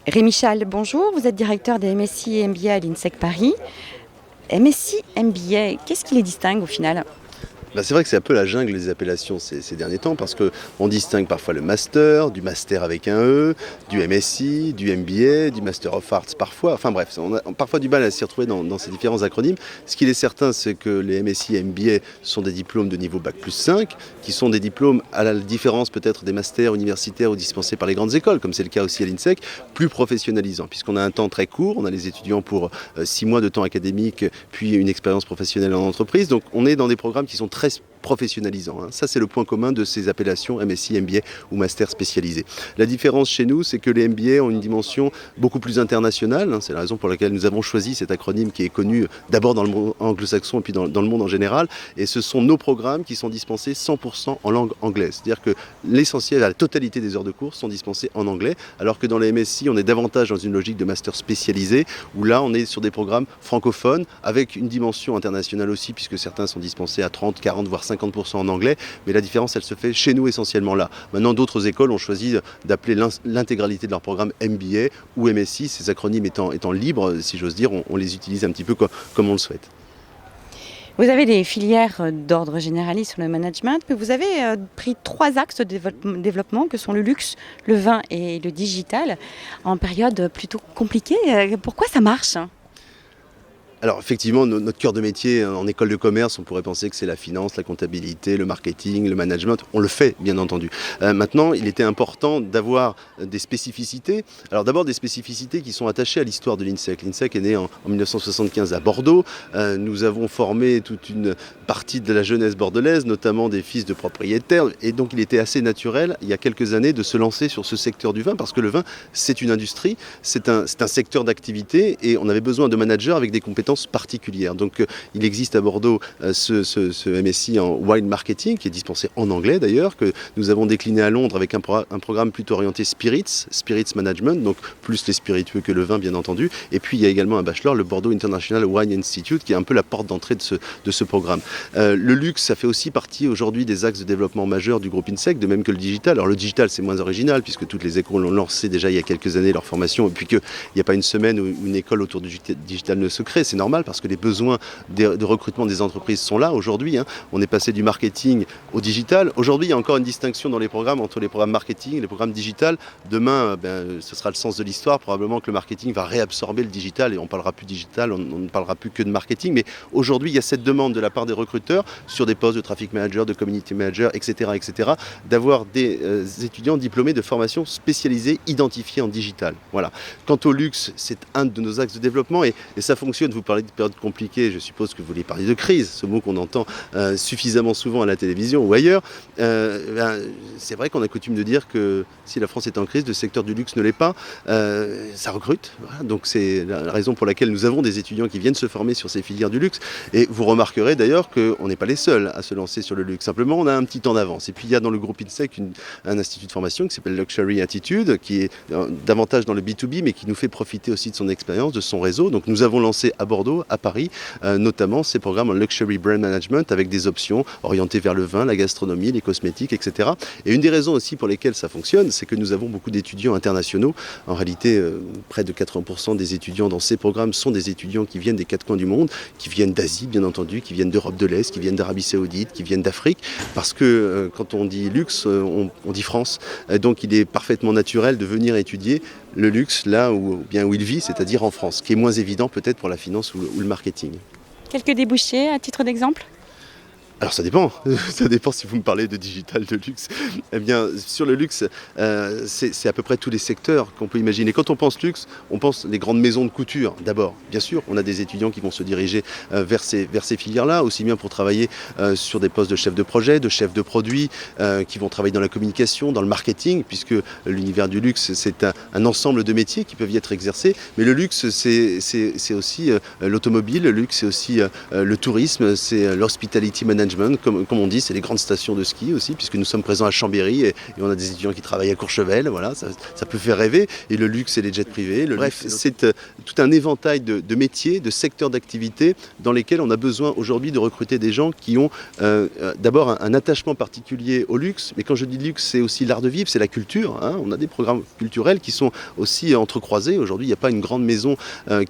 Rémi Chal, bonjour, vous êtes directeur des MSI et MBA à l'INSEC Paris. MSI, MBA, qu'est-ce qui les distingue au final? C'est vrai que c'est un peu la jungle des appellations ces derniers temps parce qu'on distingue parfois le master, du master avec un E, du MSI, du MBA, du Master of Arts parfois. Enfin bref, on a parfois du mal à s'y retrouver dans ces différents acronymes. Ce qu'il est certain, c'est que les MSI et MBA sont des diplômes de niveau Bac+5, qui sont des diplômes, à la différence peut-être des masters universitaires ou dispensés par les grandes écoles, comme c'est le cas aussi à l'INSEC, plus professionnalisants, puisqu'on a un temps très court, on a les étudiants pour 6 mois de temps académique, puis une expérience professionnelle en entreprise. Donc on est dans des programmes qui sont très professionnalisant. Ça, c'est le point commun de ces appellations MSI, MBA ou Master spécialisé. La différence chez nous, c'est que les MBA ont une dimension beaucoup plus internationale. C'est la raison pour laquelle nous avons choisi cet acronyme qui est connu d'abord dans le monde anglo-saxon et puis dans le monde en général. Et ce sont nos programmes qui sont dispensés 100% en langue anglaise. C'est-à-dire que l'essentiel, la totalité des heures de cours sont dispensées en anglais, alors que dans les MSI, on est davantage dans une logique de master spécialisé, où là, on est sur des programmes francophones, avec une dimension internationale aussi, puisque certains sont dispensés à 30, 40, voire 50% en anglais, mais la différence, elle se fait chez nous essentiellement là. Maintenant, d'autres écoles ont choisi d'appeler l'intégralité de leur programme MBA ou MSI, ces acronymes étant libres, si j'ose dire, on les utilise un petit peu comme on le souhaite. Vous avez des filières d'ordre généraliste sur le management, mais vous avez pris 3 axes de développement que sont le luxe, le vin et le digital, en période plutôt compliquée. Pourquoi ça marche? Alors effectivement, notre cœur de métier en école de commerce, on pourrait penser que c'est la finance, la comptabilité, le marketing, le management. On le fait, bien entendu. Maintenant, il était important d'avoir des spécificités. Alors d'abord, des spécificités qui sont attachées à l'histoire de l'INSEC. L'INSEC est né en 1975 à Bordeaux. Nous avons formé toute une partie de la jeunesse bordelaise, notamment des fils de propriétaires. Et donc, il était assez naturel, il y a quelques années, de se lancer sur ce secteur du vin, parce que le vin, c'est une industrie, c'est un secteur d'activité, et on avait besoin de managers avec des compétences particulières. Donc il existe à Bordeaux ce MSI en wine marketing qui est dispensé en anglais d'ailleurs, que nous avons décliné à Londres avec un programme plutôt orienté spirits management, donc plus les spiritueux que le vin bien entendu. Et puis il y a également un bachelor, le Bordeaux International Wine Institute, qui est un peu la porte d'entrée de ce programme. Le luxe, ça fait aussi partie aujourd'hui des axes de développement majeurs du groupe INSEC, de même que le digital. Alors le digital, c'est moins original puisque toutes les écoles ont lancé déjà il y a quelques années leur formation, et puis qu'il n'y a pas une semaine où une école autour du digital ne se crée. C'est normal parce que les besoins de recrutement des entreprises sont là aujourd'hui. On est passé du marketing au digital. Aujourd'hui, il y a encore une distinction dans les programmes entre les programmes marketing et les programmes digital. Demain, ce sera le sens de l'histoire. Probablement que le marketing va réabsorber le digital et on ne parlera plus digital, on ne parlera plus que de marketing. Mais aujourd'hui, il y a cette demande de la part des recruteurs sur des postes de traffic manager, de community manager, etc., d'avoir des étudiants diplômés de formation spécialisée identifiés en digital. Voilà. Quant au luxe, c'est un de nos axes de développement et ça fonctionne. Vous parlez de période compliquée, je suppose que vous voulez parler de crise, ce mot qu'on entend suffisamment souvent à la télévision ou ailleurs. C'est vrai qu'on a coutume de dire que si la France est en crise, le secteur du luxe ne l'est pas. Ça recrute, voilà. Donc c'est la raison pour laquelle nous avons des étudiants qui viennent se former sur ces filières du luxe. Et vous remarquerez d'ailleurs qu'on n'est pas les seuls à se lancer sur le luxe. Simplement, on a un petit temps d'avance. Et puis il y a dans le groupe INSEC un institut de formation qui s'appelle Luxury Attitude, qui est davantage dans le B2B, mais qui nous fait profiter aussi de son expérience, de son réseau. Donc nous avons lancé à Bordeaux, à Paris, notamment ces programmes en Luxury Brand Management avec des options orientées vers le vin, la gastronomie, les cosmétiques, etc. Et une des raisons aussi pour lesquelles ça fonctionne, c'est que nous avons beaucoup d'étudiants internationaux. En réalité, près de 80% des étudiants dans ces programmes sont des étudiants qui viennent des 4 coins du monde, qui viennent d'Asie, bien entendu, qui viennent d'Europe de l'Est, qui viennent d'Arabie Saoudite, qui viennent d'Afrique, parce que quand on dit luxe, on dit France. Donc il est parfaitement naturel de venir étudier le luxe là où il vit, c'est-à-dire en France, ce qui est moins évident peut-être pour la finance ou le marketing. Quelques débouchés à titre d'exemple? Alors ça dépend, ça dépend si vous me parlez de digital, de luxe. Eh bien, sur le luxe, c'est à peu près tous les secteurs qu'on peut imaginer. Quand on pense luxe, on pense les grandes maisons de couture d'abord. Bien sûr, on a des étudiants qui vont se diriger vers ces filières-là, aussi bien pour travailler sur des postes de chef de projet, de chef de produit, qui vont travailler dans la communication, dans le marketing, puisque l'univers du luxe, c'est un ensemble de métiers qui peuvent y être exercés. Mais le luxe, c'est aussi l'automobile, le luxe, c'est aussi le tourisme, c'est l'hospitality management, management, comme on dit, c'est les grandes stations de ski aussi, puisque nous sommes présents à Chambéry et on a des étudiants qui travaillent à Courchevel, voilà, ça peut faire rêver. Et le luxe, c'est les jets privés. Bref, c'est tout un éventail de métiers, de secteurs d'activité dans lesquels on a besoin aujourd'hui de recruter des gens qui ont d'abord un attachement particulier au luxe. Mais quand je dis luxe, c'est aussi l'art de vivre, c'est la culture. Hein. On a des programmes culturels qui sont aussi entrecroisés. Aujourd'hui, il n'y a pas une grande maison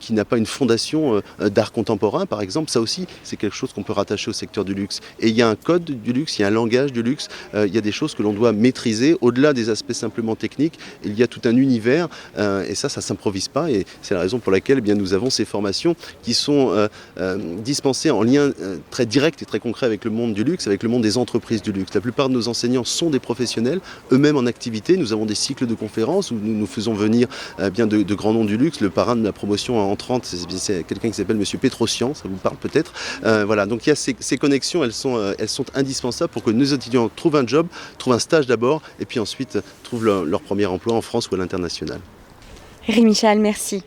qui n'a pas une fondation d'art contemporain, par exemple. Ça aussi, c'est quelque chose qu'on peut rattacher au secteur du luxe. Et il y a un code du luxe, il y a un langage du luxe, il y a des choses que l'on doit maîtriser. Au-delà des aspects simplement techniques, il y a tout un univers et ça ne s'improvise pas. Et c'est la raison pour laquelle nous avons ces formations qui sont dispensées en lien très direct et très concret avec le monde du luxe, avec le monde des entreprises du luxe. La plupart de nos enseignants sont des professionnels, eux-mêmes en activité. Nous avons des cycles de conférences où nous faisons venir de grands noms du luxe. Le parrain de la promotion en 30, c'est quelqu'un qui s'appelle Monsieur Petrosian, ça vous parle peut-être. Voilà, donc il y a ces connexions, elles sont indispensables pour que nos étudiants trouvent un job, trouvent un stage d'abord, et puis ensuite trouvent leur premier emploi en France ou à l'international. Rémi Chahal, merci.